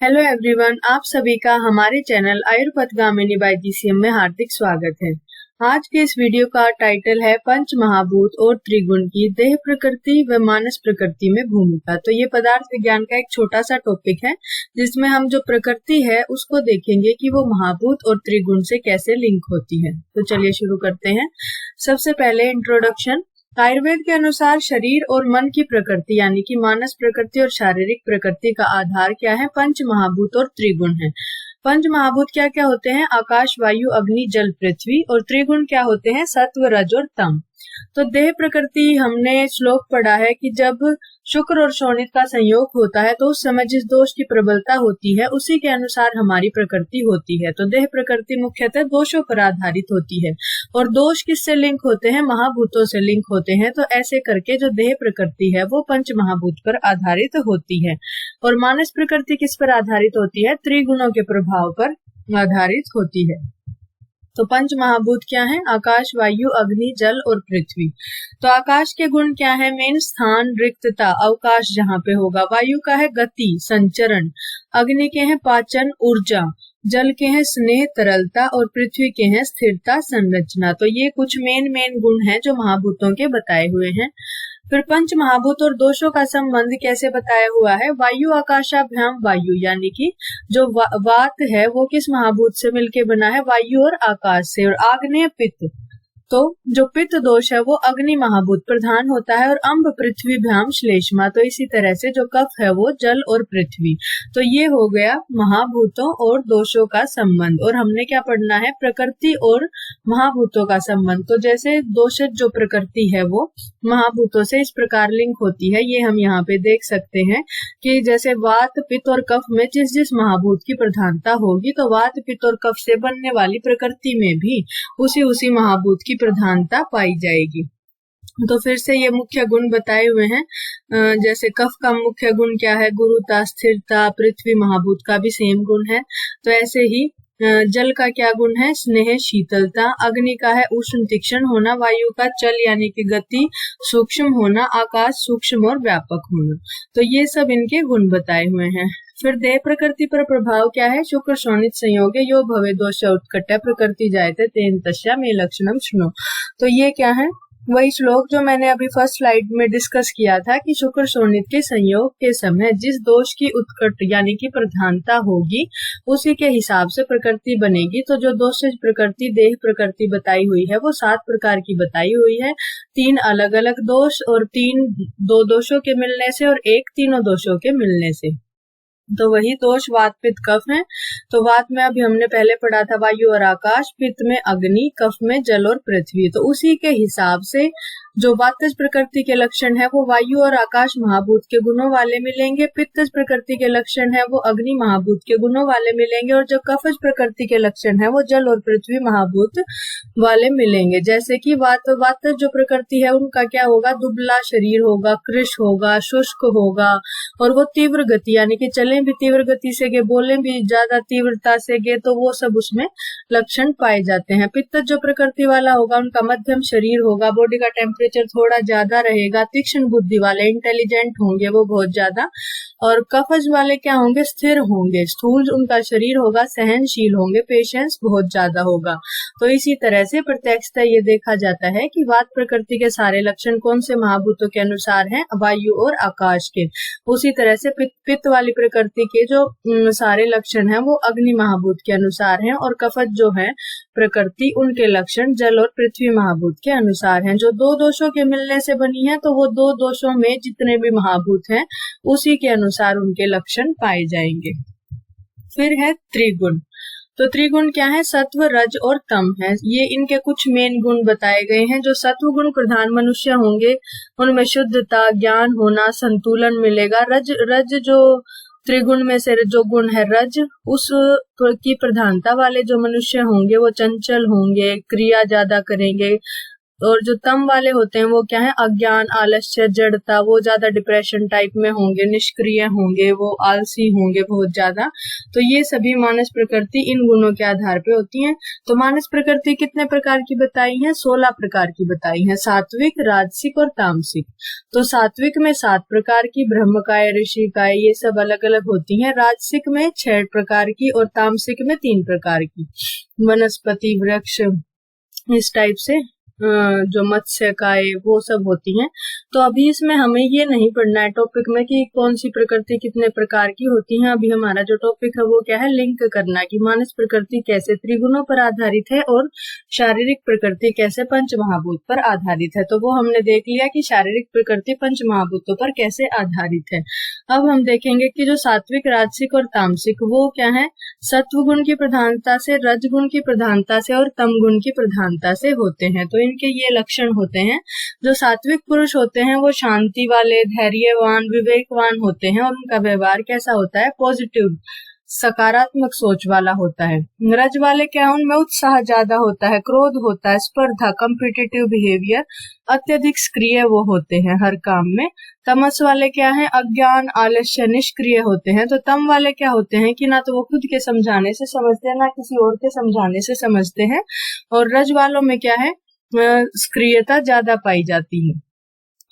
Hello everyone, आप सभी का हमारे चैनल आयुर्पथगामिनी बाय जीसीएम में हार्दिक स्वागत है। आज के इस वीडियो का टाइटल है पंच महाभूत और त्रिगुण की देह प्रकृति व मानस प्रकृति में भूमिका। तो ये पदार्थ विज्ञान का एक छोटा सा टॉपिक है जिसमें हम जो प्रकृति है उसको देखेंगे कि वो महाभूत और त्रिगुण से कैसे लिंक होती है। तो चलिए शुरू करते हैं। सबसे पहले इंट्रोडक्शन। आयुर्वेद के अनुसार शरीर और मन की प्रकृति यानी कि मानस प्रकृति और शारीरिक प्रकृति का आधार क्या है? पंच महाभूत और त्रिगुण है। पंच महाभूत क्या क्या होते हैं? आकाश, वायु, अग्नि, जल, पृथ्वी। और त्रिगुण क्या होते हैं? सत्व, रज और तम। तो देह प्रकृति हमने श्लोक पढ़ा है कि जब शुक्र और शोणित का संयोग होता है तो उस समय जिस दोष की प्रबलता होती है उसी के अनुसार हमारी प्रकृति होती है। तो देह प्रकृति मुख्यतः दोषों पर आधारित होती है। और दोष किससे लिंक होते हैं? महाभूतों से लिंक होते हैं। तो ऐसे करके जो देह प्रकृति है वो पंच महाभूत पर आधारित होती है। और मानस प्रकृति किस पर आधारित होती है? त्रिगुणों के प्रभाव पर आधारित होती है। तो पंच महाभूत क्या है? आकाश, वायु, अग्नि, जल और पृथ्वी। तो आकाश के गुण क्या है? मेन स्थान, रिक्तता, अवकाश जहाँ पे होगा। वायु का है गति, संचरण। अग्नि के हैं पाचन, ऊर्जा। जल के हैं स्नेह, तरलता। और पृथ्वी के हैं स्थिरता, संरचना। तो ये कुछ मेन गुण हैं जो महाभूतों के बताए हुए हैं। फिर पंच महाभूत और दोषों का संबंध कैसे बताया हुआ है? वायु आकाशाभ्याम वायु, यानी कि जो वात है वो किस महाभूत से मिलके बना है? वायु और आकाश से। और आग्नेय पित्त, तो जो पित्त दोष है वो अग्नि महाभूत प्रधान होता है। और अम्ब पृथ्वी भ्याम श्लेष्मा, तो इसी तरह से जो कफ है वो जल और पृथ्वी। तो ये हो गया महाभूतों और दोषों का संबंध। और हमने क्या पढ़ना है? प्रकृति और महाभूतों का संबंध। तो जैसे दोषित जो प्रकृति है वो महाभूतों से इस प्रकार लिंक होती है। ये हम यहाँ पे देख सकते हैं कि जैसे वात, पित्त और कफ में जिस जिस महाभूत की प्रधानता होगी तो वात, पित्त और कफ से बनने वाली प्रकृति में भी उसी महाभूत की प्रधानता पाई जाएगी। तो फिर से ये मुख्य गुण बताए हुए हैं। जैसे कफ का मुख्य गुण क्या है? गुरुता, स्थिरता। पृथ्वी महाभूत का भी सेम गुण है। तो ऐसे ही जल का क्या गुण है? स्नेह, शीतलता। अग्नि का है उष्ण, तीक्ष्ण होना। वायु का चल यानी कि गति, सूक्ष्म होना। आकाश सूक्ष्म और व्यापक होना। तो ये सब इनके गुण बताए हुए हैं। फिर देह प्रकृति पर प्रभाव क्या है? शुक्र शोणित संयोग यो भवे दोष उत्कट प्रकृति जायते तेन तस्या में लक्षणम शृणु। तो ये क्या है? वही श्लोक जो मैंने अभी फर्स्ट स्लाइड में डिस्कस किया था कि शुक्र शोणित के संयोग के समय जिस दोष की उत्कट यानी कि प्रधानता होगी उसी के हिसाब से प्रकृति बनेगी। तो जो दोषज प्रकृति देह प्रकृति बताई हुई है वो 7 प्रकार की बताई हुई है। 3 अलग अलग दोष और 3 दो दोषों के मिलने से और 1 तीनों दोषों के मिलने से। तो वही दोष वात, पित्त, कफ है। तो वात में अभी हमने पहले पढ़ा था वायु और आकाश, पित्त में अग्नि, कफ में जल और पृथ्वी। तो उसी के हिसाब से जो वातज प्रकृति के लक्षण है वो वायु और आकाश महाभूत के गुणों वाले मिलेंगे। पित्तज प्रकृति के लक्षण है वो अग्नि महाभूत के गुणों वाले मिलेंगे। और जो कफज प्रकृति के लक्षण है वो जल और पृथ्वी महाभूत वाले मिलेंगे। जैसे कि वातज जो प्रकृति है उनका क्या होगा? दुबला शरीर होगा, कृश होगा, शुष्क होगा। और वो तीव्र गति यानी कि चले भी तीव्र गति से गे, बोले भी ज्यादा तीव्रता से गे, तो वो सब उसमें लक्षण पाए जाते हैं। पित्तज जो प्रकृति वाला होगा उनका मध्यम शरीर होगा, बॉडी का टेम्परेचर थोड़ा ज्यादा रहेगा, तीक्ष्ण बुद्धि वाले, इंटेलिजेंट होंगे वो बहुत ज्यादा। और कफज वाले क्या होंगे? स्थिर होंगे, स्थूल उनका शरीर होगा, सहनशील होंगे, पेशेंस बहुत ज्यादा होगा। तो इसी तरह से प्रत्यक्षतः ये देखा जाता है कि वात प्रकृति के सारे लक्षण कौन से महाभूतों के अनुसार हैं? वायु और आकाश के। उसी तरह से पित्त वाली प्रकृति के जो सारे लक्षण हैं वो अग्नि महाभूत के अनुसार हैं। और कफज जो है प्रकृति उनके लक्षण जल और पृथ्वी महाभूत के अनुसार हैं। जो 2 दोषों के मिलने से बनी है तो वो 2 दोषों में जितने भी महाभूत हैं उसी के अनुसार उनके लक्षण पाए जाएंगे। फिर है त्रिगुण। तो त्रिगुण क्या है? सत्व, रज और तम है। ये इनके कुछ मेन गुण बताए गए हैं। जो सत्व गुण प्रधान मनुष्य होंगे उनमें शुद्धता, ज्ञान होना, संतुलन मिलेगा। रज जो त्रिगुण में से जो गुण है रज, उस की प्रधानता वाले जो मनुष्य होंगे वो चंचल होंगे, क्रिया ज्यादा करेंगे, और जो तम वाले होते हैं वो क्या है, अज्ञान, आलस्य, जड़ता, वो ज्यादा डिप्रेशन टाइप में होंगे, निष्क्रिय होंगे, वो आलसी होंगे बहुत ज्यादा। तो ये सभी मानस प्रकृति इन गुणों के आधार पे होती हैं। तो मानस प्रकृति कितने प्रकार की बताई है? 16 प्रकार की बताई है, सात्विक, राजसिक और तामसिक। तो सात्विक में 7 प्रकार की, ब्रह्मकाय, ऋषिकाय, ये सब अलग अलग होती हैं। राजसिक में 6 प्रकार की और तामसिक में 3 प्रकार की, वनस्पति, वृक्ष, इस टाइप से जो मत्स्य काय वो सब होती हैं। तो अभी इसमें हमें ये नहीं पढ़ना है टॉपिक में कि कौन सी प्रकृति कितने प्रकार की होती है। अभी हमारा जो टॉपिक है वो क्या है, लिंक करना कि मानस प्रकृति कैसे त्रिगुणों पर आधारित है और शारीरिक प्रकृति कैसे पंच महाभूत पर आधारित है। तो वो हमने देख लिया कि शारीरिक प्रकृति पंच महाभूतों पर कैसे आधारित है। अब हम देखेंगे कि जो सात्विक, राजसिक और तामसिक वो क्या है, सत्व गुण की प्रधानता से, रज गुण की प्रधानता से और तम गुण की प्रधानता से होते हैं। तो इनके ये लक्षण होते हैं। जो सात्विक पुरुष होते हैं वो शांति वाले, धैर्यवान, विवेकवान होते हैं और उनका व्यवहार कैसा होता है, पॉजिटिव, सकारात्मक सोच वाला होता है। रज वाले क्या है, उनमें उत्साह ज्यादा होता है, क्रोध होता है, स्पर्धा, कम्पिटिटिव बिहेवियर, अत्यधिक सक्रिय वो होते हैं हर काम में। तमस वाले क्या है, अज्ञान, आलस्य, निष्क्रिय होते हैं। तो तम वाले क्या होते हैं कि ना तो वो खुद के समझाने से समझते हैं, ना किसी और के समझाने से समझते हैं। और रज वालों में क्या है, सक्रियता ज्यादा पाई जाती है।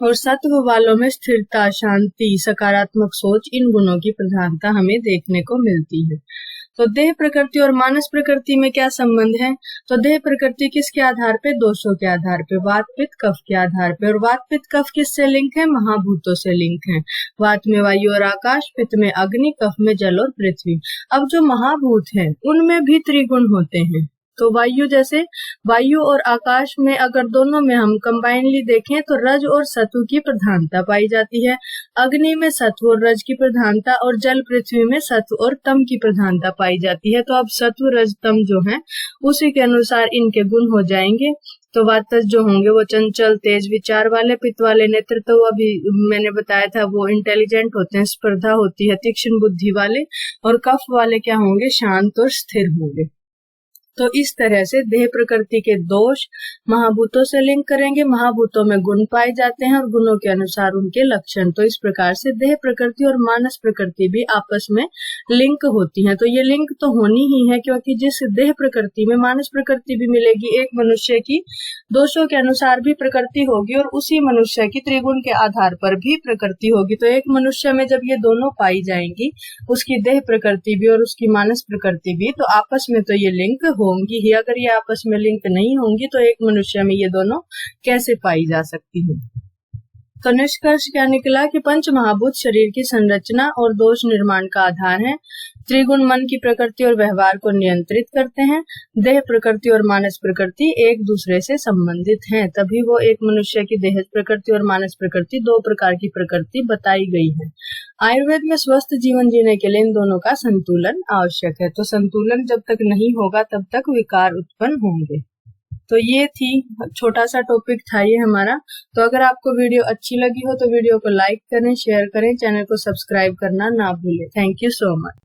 और सत्व वालों में स्थिरता, शांति, सकारात्मक सोच, इन गुणों की प्रधानता हमें देखने को मिलती है। तो देह प्रकृति और मानस प्रकृति में क्या संबंध है? तो देह प्रकृति किसके आधार पे, दोषों के आधार पे, वात, पित्त, कफ के आधार पे। और वात, पित्त, कफ किससे लिंक है, महाभूतों से लिंक है। वात में वायु और आकाश, पित्त में अग्नि, कफ में जल और पृथ्वी। अब जो महाभूत है उनमें भी त्रिगुण होते हैं। तो वायु, जैसे वायु और आकाश में अगर दोनों में हम कंबाइनली देखें तो रज और सत्व की प्रधानता पाई जाती है। अग्नि में सत्व और रज की प्रधानता और जल, पृथ्वी में सत्व और तम की प्रधानता पाई जाती है। तो अब सत्व, रज, तम जो है उसी के अनुसार इनके गुण हो जाएंगे। तो वातज जो होंगे वो चंचल, तेज विचार वाले, पित्त वाले नेतृत्व, अभी मैंने बताया था वो इंटेलिजेंट होते हैं, स्पर्धा होती है, तीक्ष्ण बुद्धि वाले। और कफ वाले क्या होंगे, शांत और स्थिर होंगे। तो इस तरह से देह प्रकृति के दोष महाभूतों से लिंक करेंगे, महाभूतों में गुण पाए जाते हैं और गुणों के अनुसार उनके लक्षण। तो इस प्रकार से देह प्रकृति और मानस प्रकृति भी आपस में लिंक होती हैं। तो ये लिंक तो होनी ही है, क्योंकि जिस देह प्रकृति में मानस प्रकृति भी मिलेगी, एक मनुष्य की दोषों के अनुसार भी प्रकृति होगी और उसी मनुष्य की त्रिगुण के आधार पर भी प्रकृति होगी। तो एक मनुष्य में जब ये दोनों पाई जाएंगी, उसकी देह प्रकृति भी और उसकी मानस प्रकृति भी, तो आपस में तो ये लिंक होंगी ही। अगर ये आपस में लिंक नहीं होंगी तो एक मनुष्य में ये दोनों कैसे पाई जा सकती है? तो निष्कर्ष क्या निकला कि पंच महाभूत शरीर की संरचना और दोष निर्माण का आधार है। त्रिगुण मन की प्रकृति और व्यवहार को नियंत्रित करते हैं। देह प्रकृति और मानस प्रकृति एक दूसरे से संबंधित हैं, तभी वो एक मनुष्य की देह प्रकृति और मानस प्रकृति 2 प्रकार की प्रकृति बताई गई है। आयुर्वेद में स्वस्थ जीवन जीने के लिए इन दोनों का संतुलन आवश्यक है। तो संतुलन जब तक नहीं होगा तब तक विकार उत्पन्न होंगे। तो ये थी, छोटा सा टॉपिक था ये हमारा। तो अगर आपको वीडियो अच्छी लगी हो तो वीडियो को लाइक करें, शेयर करें, चैनल को सब्सक्राइब करना ना भूलें। Thank you so much.